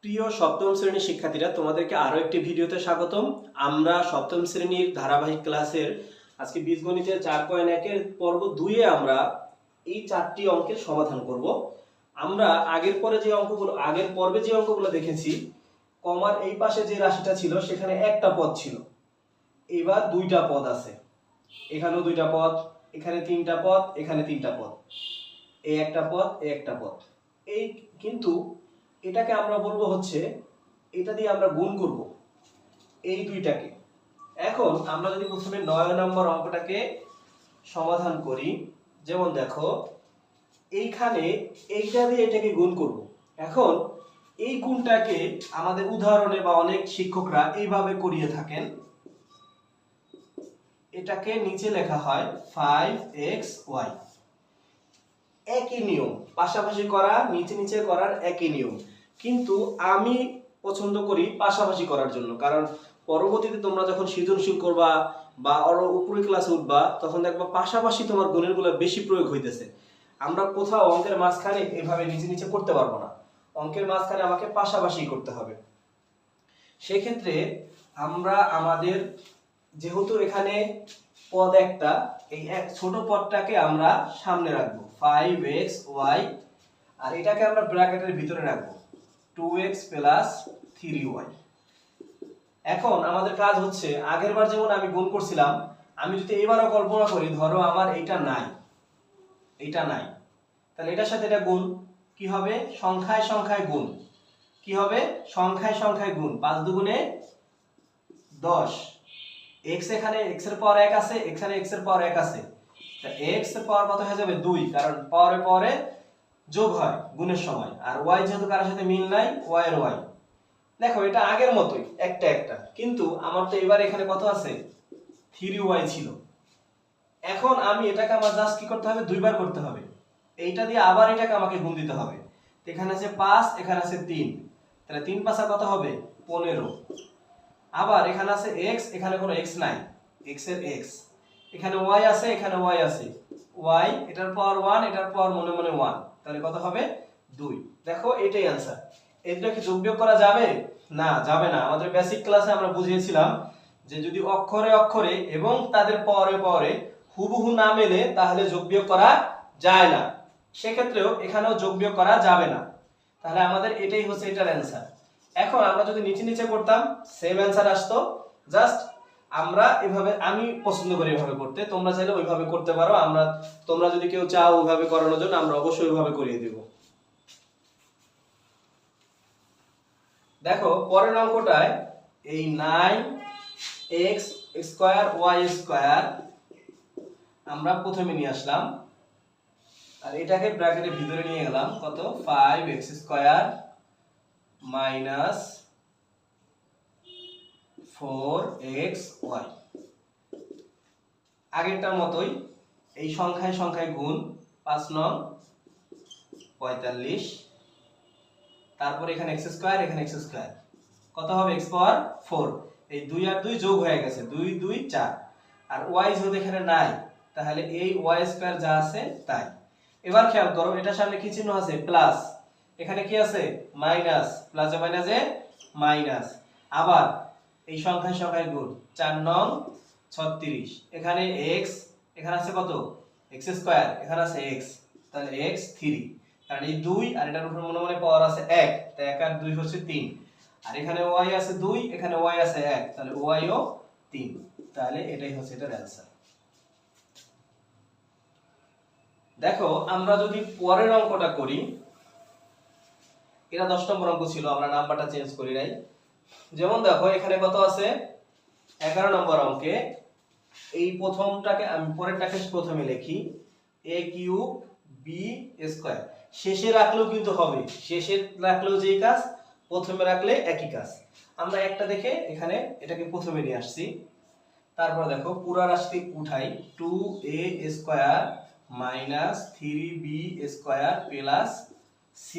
প্রিয় সপ্তম শ্রেণীর শিক্ষার্থীরা, তোমাদেরকে আরো একটি ভিডিওতে স্বাগতম। আমরা সপ্তম শ্রেণীর ধারাবাহিক ক্লাসের আজকে বীজগণিতের 4.1 এর পর্ব 2 এ আমরা এই 4টি অঙ্কের সমাধান করব। আমরা আগের পর্বে যে অঙ্কগুলো দেখেছি, কমার এই পাশে যে রাশিটা ছিল সেখানে একটা পদ ছিল, এবার দুইটা পদ আছে। এখানেও দুইটা পদ, এখানে তিনটা পদ, এখানে তিনটা পদ, এই একটা পদ, এই একটা পদ। এই কিন্তু এটাকে আমরা বলবো হচ্ছে, এটা দিয়ে আমরা গুণ করব এই দুইটাকে। এখন আমরা যদি প্রথমে 9 নম্বর অঙ্কটাকে সমাধান করি, যেমন দেখো এইখানে এইটা দিয়ে এটাকে গুণ করব। এখন এই গুণটাকে আমাদের উদাহরণে বা অনেক শিক্ষকরা এইভাবে করিয়ে থাকেন। এটাকে নিচে লেখা হয় 5xy। একই নিয়ম, পাশাপাশি করা, নিচে নিচে করার একই নিয়ম, কিন্তু আমি পছন্দ করি পাশাপাশি করার জন্য। কারণ পরবর্তীতে তোমরা যখন সৃজনশীল করবা বা আরো উপরের ক্লাসে উঠবা, তখন দেখবা পাশাপাশি তোমার গুণের গুলো বেশি প্রয়োগ হইতেছে। আমরা কোথাও অঙ্কের মাঝখানে এভাবে নিচে নিচে করতে পারবো না, অঙ্কের মাঝখানে আমাকে পাশাপাশি করতে হবে। সেই ক্ষেত্রে আমরা আমাদের, যেহেতু এখানে পদ একটা, এই এক ছোট পদটাকে আমরা সামনে রাখবো 5xy, আর এটাকে আমরা ব্র্যাকেটের ভিতরে রাখবো 2x + 3y। এখন আমাদের কাজ হচ্ছে, আগেরবার যেমন আমি গুণ করছিলাম, আমি যদি এবারও কল্পনা করি, ধরো আমার এইটা নাই, এইটা নাই, তাহলে এটার সাথে এটা গুণ কি হবে? সংখ্যায় সংখ্যায় গুণ। কি হবে? সংখ্যায় সংখ্যায় গুণ। 5 দুগুণে 10। x এখানে x এর পাওয়ার 1 আছে, এখানে x এর পাওয়ার 1 আছে, তা x এর পাওয়ার কত হয়ে যাবে? 2, কারণ পাওয়ারে পাওয়ারে যোগ হয় গুণের সময়। আর y যেহেতু কারোর সাথে মিল নাই, y এর y। দেখো এটা আগের মতোই একটা একটা, কিন্তু আমার তো এবার এখানে কত আছে? 3y ছিল। এখন আমি এটাকে আমার জাস্ট কি করতে হবে? দুইবার করতে হবে। এইটা দিয়ে আবার এটাকে আমাকে গুণ দিতে হবে। এখানে আছে 5, এখানে আছে 3, তাহলে 3 5 কত হবে? 15। আবার এখানে আছে x, এখানে কোনো x নাই, x এর x। এখানে y আছে, এখানে y আছে, y এটার পাওয়ার 1, এটার পাওয়ার মনে মনে 1, তাহলে কত হবে? 2। দেখো এটাই आंसर। এটা কি যোগ বিয়োগ করা যাবে? না, যাবে না। আমাদের বেসিক ক্লাসে আমরা বুঝিয়েছিলাম যে যদি অক্ষরে অক্ষরে এবং তাদের পাওয়ারে পাওয়ারে হুবহু না মেলে, তাহলে যোগ বিয়োগ করা যায় না। সেক্ষেত্রেও এখানেও যোগ বিয়োগ করা যাবে না। তাহলে আমাদের এটাই হচ্ছে এটার आंसर। এখন আমরা যদি নিচে নিচে করতাম, সেম आंसर আসতো। জাস্ট আমরা এভাবে, আমি পছন্দ করি এভাবে করতে, তোমরা চাইলে ওইভাবে করতে পারো। তোমরা যদি কেউ চাও ওইভাবে করানোর জন্য, আমরা অবশ্যই ওইভাবে করিয়ে দেব। দেখো পরের অঙ্কটায় এই 9x² আমরা প্রথমে নিয়ে আসলাম, আর এটাকে ব্র্যাকেটের ভিতরে নিয়ে গেলাম। কত? 5x² - 4xy। আগেরটার মতোই এই সংখ্যায় সংখ্যায় গুণ। 5 নং 45, তারপর এখানে x², এখানে x², কত হবে? x পাওয়ার 4। এই 2 আর 2 যোগ হয়ে গেছে, 2 2 4। আর y যেহেতু এখানে নাই, তাহলে এই y² যা আছে তাই। এবার খেয়াল করো, এটার সামনে কি চিহ্ন আছে? প্লাস। এখানে কি আছে? মাইনাস। প্লাসে মাইনাসে মাইনাস। আবার এই সংখ্যায় সংখ্যায় গুণ। 4 নং 36, এখানে x, এখানে আছে কত? x², এখানে আছে x, তাহলে x 3, কারণ এই 2 আর এটার উপর মনে মনে পাওয়ার আছে 1, তাই 1 আর 2 হচ্ছে 3। আর এখানে y আছে 2, এখানে y আছে 1, তাহলে y ও 3। তাহলে এটাই হচ্ছে এটার आंसर। দেখো আমরা যদি পরের অঙ্কটা করি, এটা 10 নম্বর অঙ্ক ছিল, আমরা নাম্বারটা চেঞ্জ করি নাই। যেমন দেখো এখানে কত আছে? 11 নম্বর অঙ্কে এই প্রথমটাকে আমি পরেরটাকে প্রথমে লিখি, a³ b²। শেষে রাখলেও কিন্তু হবে, শেষে রাখলেও যেই কাজ, প্রথমে রাখলে একই কাজ। আমরা একটা দেখে এখানে এটাকে প্রথমে নিয়ে আসছি। তারপর দেখো পুরা রাশি উঠাই, 2a² - 3b² + c²।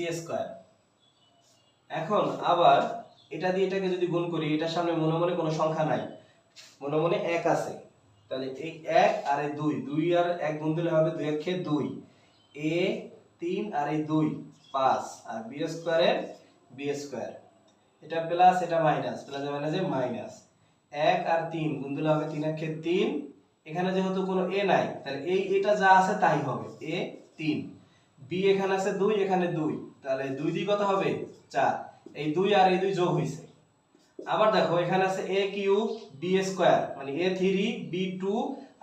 এখন আবার এটা দিয়ে এটাকে যদি গুণ করি, এটার সামনে মনে মনে কোনো সংখ্যা নাই, মনে মনে 1 আছে, তাহলে এই 1 আর এই 2, 2 আর 1 গুণ দিলে হবে 2 1 2, a 3 আর এই 2 5, আর b² এর b²। এটা প্লাস এটা মাইনাস, প্লাস মাইনাসে মাইনাস। 1 আর 3 গুণ দিলে হবে 3 এর ক্ষেত্রে 3। এখানে যেহেতু কোনো a নাই তাহলে এটা যা আছে তাই হবে, a 3। b এখানে আছে 2, এখানে 2, তাহলে 2 দিয়ে কত হবে 4। এই 2 আর এই 2 যোগ হইছে। আবার দেখো এখানে আছে a কিউব b স্কয়ার, মানে a3 b2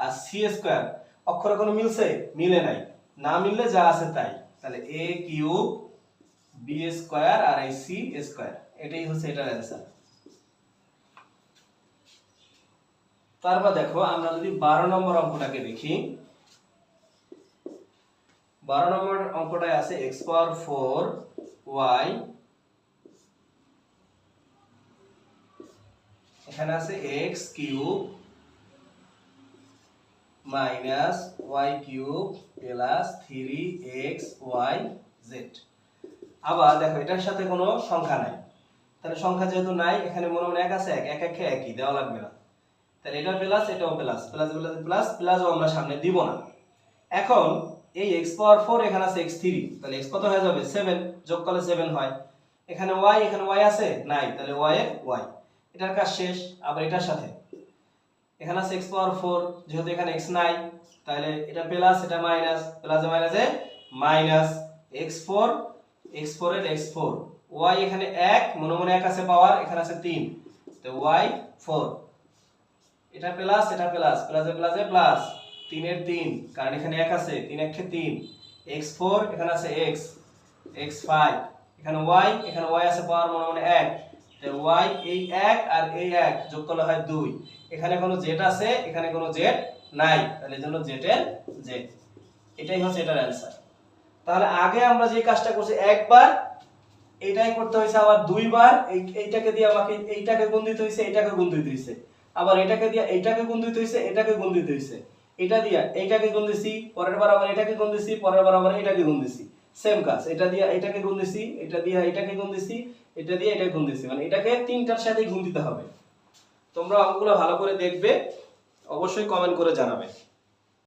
আর c স্কয়ার। অক্ষরে কোনো মিলছে? মিলে নাই। না মিললে যা আছে তাই। তাহলে a কিউব b স্কয়ার আর এই c স্কয়ার, এটাই হচ্ছে এটার অ্যানসার। তারপর দেখো আমরা যদি 12 নম্বর অঙ্কটাকে দেখি, 12 নম্বর অঙ্কটায় আছে x পাওয়ার 4 y, এখানে আছে x cube minus y cube plus 3xy z। আবার দেখো এটার সাথে কোনো সংখ্যা নাই, তাহলে সংখ্যা যেহেতু নাই এখানে মনে মনে এক আছে, এক একে একই দেওয়া লাগবে না। তাহলে এটা প্লাস এটাও প্লাস, প্লাস প্লাস প্লাস প্লাসও আমরা সামনে দিব না। এখন এই x পাওয়ার 4 এখানে আছে x3, তাহলে x কত হয়ে যাবে 7, যোগ করলে 7 হয়। এখানে y আছে নাই, তাহলে y এর y, এটার কাজ শেষ। আবার এটার সাথে এখানে আছে x পাওয়ার 4, যেহেতু এখানে x নাই তাহলে এটা প্লাস এটা মাইনাস, প্লাসে মাইনাসে মাইনাস। x4 এর x4, y এখানে 1 মনে মনে 1 আছে পাওয়ার, এখানে আছে 3, তো y4, এটা প্লাস এটা প্লাস, প্লাসে প্লাসে প্লাস 3 এর 3, কারণ এখানে 1 আছে, 3 এর ক্ষেত্রে 3, x4 এখানে আছে x, x5 এখানে y আছে পাওয়ার মনে মনে 1, তো y এই 1 আর এই 1 যোগ করলে হয় 2। এখানে কোনো z আছে, এখানে কোনো z নাই, তাহলে এর জন্য z এর z। এটাই হচ্ছে এটার অ্যানসার। তাহলে আগে আমরা যে কাজটা করছি একবার এটাই করতে হয়েছে, আবার দুইবার এইটাকে দিয়ে আমাকে এইটাকে গুণ দিতে হয়েছে, এটাকে গুণ দিতে হয়েছে, আবার এটাকে দিয়ে এইটাকে গুণ দিতে হয়েছে, এটাকে গুণ দিতে হয়েছে, এটা দিয়ে এইটাকে গুণ দিছি, পরের বার আবার এটাকে গুণ দিছি, পরের বার আবার এটাকে গুণ দিছি। সেম কাজ, এটা দিয়ে এটাকে গুণ দিছি, এটা দিয়ে এটাকে গুণ দিছি, এটা দিয়ে এটাকে গুণ দিছি, মানে এটাকে তিনটার সাথেই গুণ দিতে হবে। তোমরা অঙ্কগুলো ভালো করে দেখবে, অবশ্যই কমেন্ট করে জানাবে।